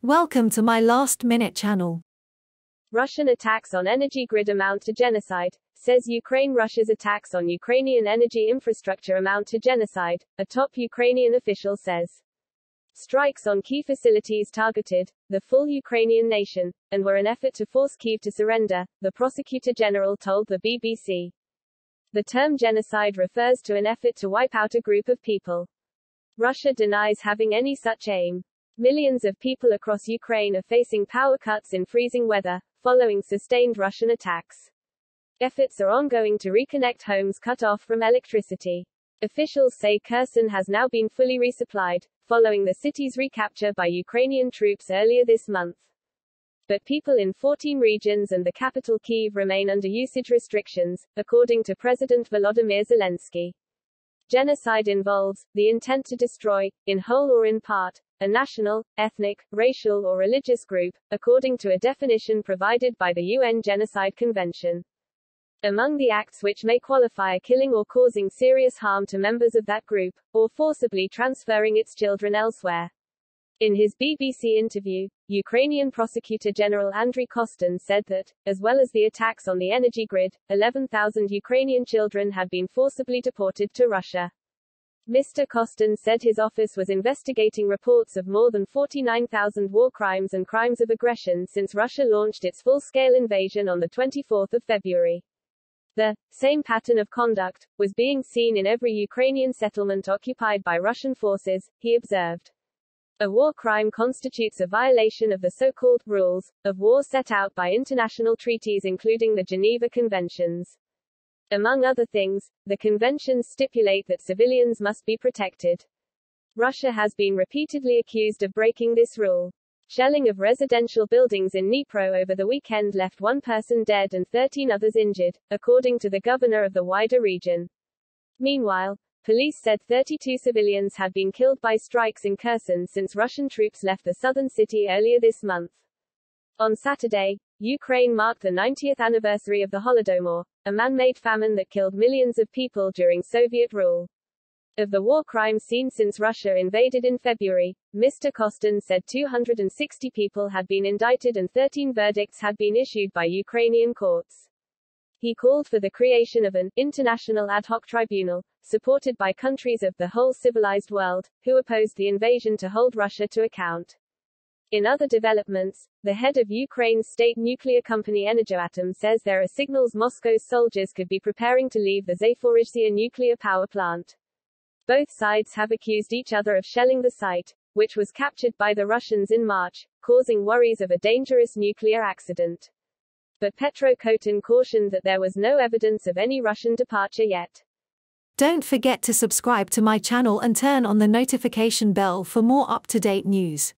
Welcome to my last-minute channel. Russian attacks on energy grid amount to genocide, says Ukraine. Russia's attacks on Ukrainian energy infrastructure amount to genocide, a top Ukrainian official says. Strikes on key facilities targeted the full Ukrainian nation, and were an effort to force Kyiv to surrender, the prosecutor general told the BBC. The term genocide refers to an effort to wipe out a group of people. Russia denies having any such aim. Millions of people across Ukraine are facing power cuts in freezing weather, following sustained Russian attacks. Efforts are ongoing to reconnect homes cut off from electricity. Officials say Kherson has now been fully resupplied, following the city's recapture by Ukrainian troops earlier this month. But people in 14 regions and the capital Kyiv remain under usage restrictions, according to President Volodymyr Zelensky. Genocide involves the intent to destroy, in whole or in part, a national, ethnic, racial or religious group, according to a definition provided by the UN Genocide Convention. Among the acts which may qualify are killing or causing serious harm to members of that group, or forcibly transferring its children elsewhere. In his BBC interview, Ukrainian Prosecutor General Andriy Kostin said that, as well as the attacks on the energy grid, 11,000 Ukrainian children had been forcibly deported to Russia. Mr. Kostin said his office was investigating reports of more than 49,000 war crimes and crimes of aggression since Russia launched its full-scale invasion on 24 February. The same pattern of conduct was being seen in every Ukrainian settlement occupied by Russian forces, he observed. A war crime constitutes a violation of the so-called rules of war set out by international treaties including the Geneva Conventions. Among other things, the conventions stipulate that civilians must be protected. Russia has been repeatedly accused of breaking this rule. Shelling of residential buildings in Dnipro over the weekend left one person dead and 13 others injured, according to the governor of the wider region. Meanwhile, police said 32 civilians had been killed by strikes in Kherson since Russian troops left the southern city earlier this month. On Saturday, Ukraine marked the 90th anniversary of the Holodomor, a man-made famine that killed millions of people during Soviet rule. Of the war crimes seen since Russia invaded in February, Mr. Kostin said 260 people had been indicted and 13 verdicts had been issued by Ukrainian courts. He called for the creation of an international ad hoc tribunal, supported by countries of the whole civilized world, who opposed the invasion to hold Russia to account. In other developments, the head of Ukraine's state nuclear company Energoatom says there are signals Moscow's soldiers could be preparing to leave the Zaporizhzhia nuclear power plant. Both sides have accused each other of shelling the site, which was captured by the Russians in March, causing worries of a dangerous nuclear accident. But Petro Kotin cautioned that there was no evidence of any Russian departure yet. Don't forget to subscribe to my channel and turn on the notification bell for more up-to-date news.